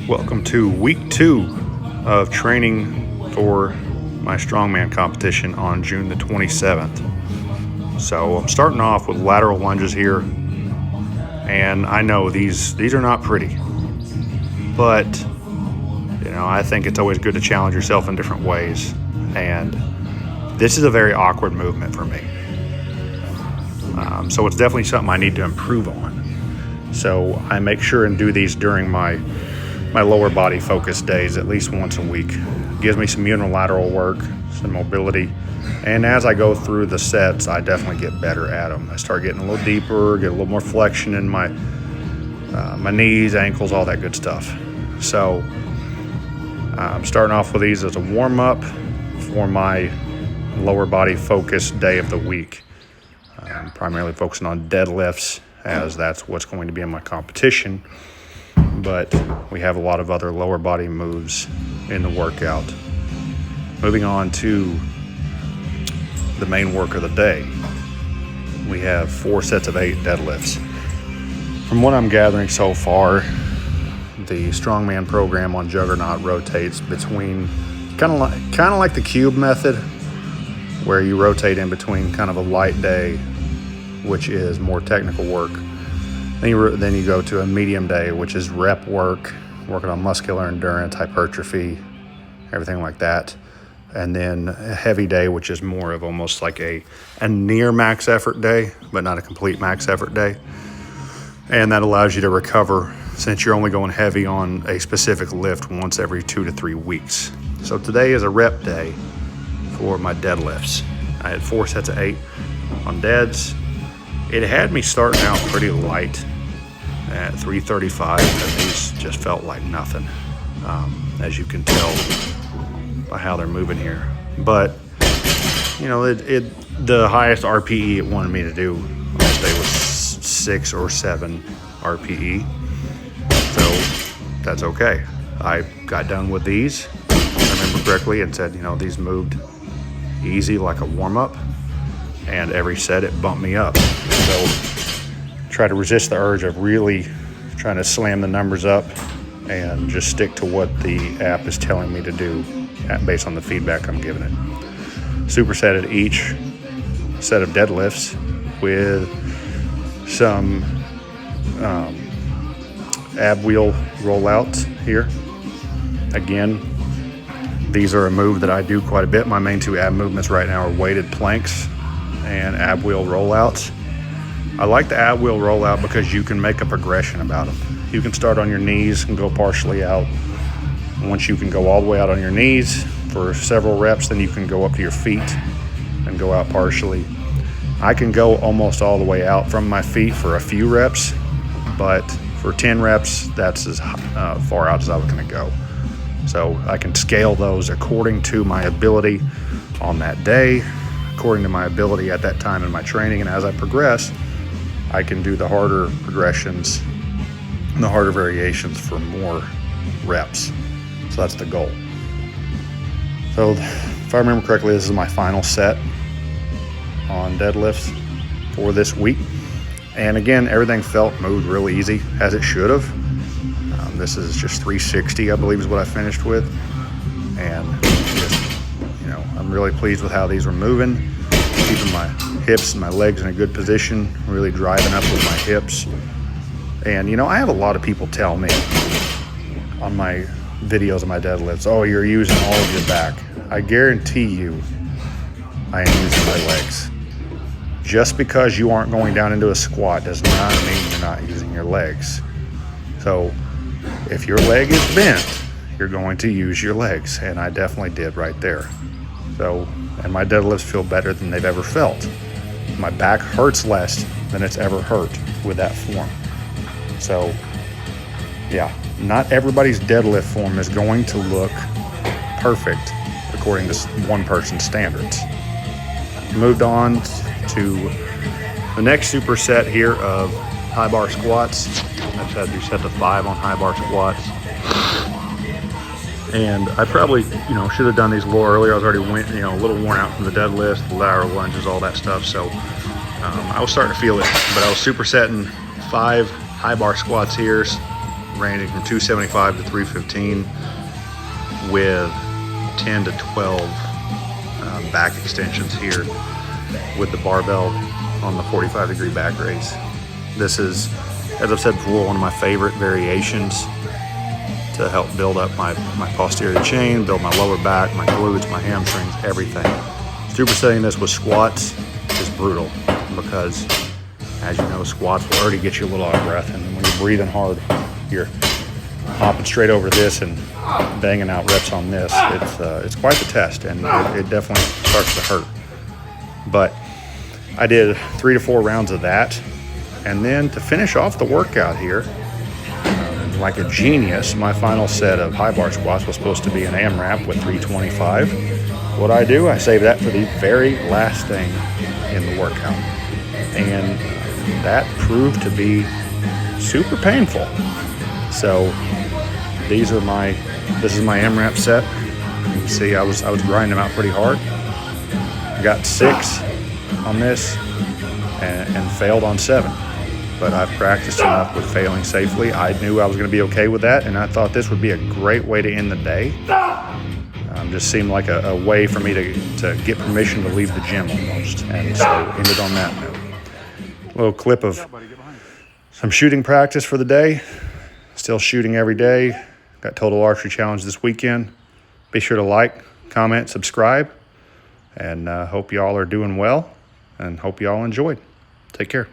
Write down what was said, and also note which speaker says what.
Speaker 1: Welcome to week 2 of training for my Strongman competition on June the 27th. So I'm starting off with lateral lunges here, and I know these are not pretty, but I think it's always good to challenge yourself in different ways, and this is a very awkward movement for me. So it's definitely something I need to improve on. So I make sure and do these during my lower body focus days at least once a week. It gives me some unilateral work, some mobility, and as I go through the sets, I definitely get better at them. I start getting a little deeper, get a little more flexion in my knees, ankles, all that good stuff. So I'm starting off with these as a warm-up for my lower body focus day of the week. I'm primarily focusing on deadlifts, as that's what's going to be in my competition. But we have a lot of other lower body moves in the workout. Moving on to the main work of the day, we have 4 sets of 8 deadlifts. From what I'm gathering so far, the Strongman program on Juggernaut rotates between kind of like the cube method, where you rotate in between kind of a light day, which is more technical work. Then you go to a medium day, which is rep work, working on muscular endurance, hypertrophy, everything like that. And then a heavy day, which is more of almost like a near max effort day, but not a complete max effort day. And that allows you to recover, since you're only going heavy on a specific lift once every 2 to 3 weeks. So today is a rep day for my deadlifts. I had 4 sets of 8 on deads. It had me starting out pretty light at 335, and these just felt like nothing, as you can tell by how they're moving here. But the highest RPE it wanted me to do on this day was 6 or 7 RPE, so that's okay. I got done with these, if I remember correctly, and said these moved easy like a warm-up, and every set it bumped me up. So try to resist the urge of really trying to slam the numbers up and just stick to what the app is telling me to do based on the feedback I'm giving it. Supersetted each set of deadlifts with some ab wheel rollouts here. Again, these are a move that I do quite a bit. My main 2 ab movements right now are weighted planks and ab wheel rollouts. I like the ab wheel rollout because you can make a progression about them. You can start on your knees and go partially out. Once you can go all the way out on your knees for several reps, then you can go up to your feet and go out partially. I can go almost all the way out from my feet for a few reps, but for 10 reps, that's as far out as I was going to go. So I can scale those according to my ability on that day, according to my ability at that time in my training, and as I progress, I can do the harder progressions and the harder variations for more reps. So that's the goal. So if I remember correctly, this is my final set on deadlifts for this week. And again, everything moved really easy, as it should have. This is just 360, I believe, is what I finished with. And just, I'm really pleased with how these were moving, keeping my hips and my legs in a good position, really driving up with my hips. And, I have a lot of people tell me on my videos of my deadlifts, oh, you're using all of your back. I guarantee you I am using my legs. Just because you aren't going down into a squat does not mean you're not using your legs. So if your leg is bent, you're going to use your legs, and I definitely did right there. So, and my deadlifts feel better than they've ever felt. My back hurts less than it's ever hurt with that form. So, yeah, not everybody's deadlift form is going to look perfect according to one person's standards. Moved on to the next superset here of high bar squats. I tried to do sets of 5 on high bar squats. And I probably, should have done these a little earlier. I was already, a little worn out from the deadlift, the lateral lunges, all that stuff. So I was starting to feel it, but I was supersetting 5 high bar squats here, ranging from 275 to 315 with 10 to 12 back extensions here with the barbell on the 45-degree back raise. This is, as I've said before, one of my favorite variations to help build up my posterior chain, build my lower back, my glutes, my hamstrings, everything. Supersetting this with squats is brutal because, as you know, squats will already get you a little out of breath, and when you're breathing hard, you're hopping straight over this and banging out reps on this. It's quite the test, and it definitely starts to hurt. But I did 3 to 4 rounds of that, and then to finish off the workout here, like a genius, my final set of high bar squats was supposed to be an AMRAP with 325. What I do, I save that for the very last thing in the workout, and that proved to be super painful. So this is my AMRAP set. You can see I was grinding them out pretty hard. Got 6 on this and failed on 7. But I've practiced enough with failing safely. I knew I was going to be okay with that, and I thought this would be a great way to end the day. Just seemed like a way for me to get permission to leave the gym almost, and so ended on that note. A little clip of some shooting practice for the day. Still shooting every day. Got Total Archery Challenge this weekend. Be sure to like, comment, subscribe, and hope y'all are doing well, and hope y'all enjoyed. Take care.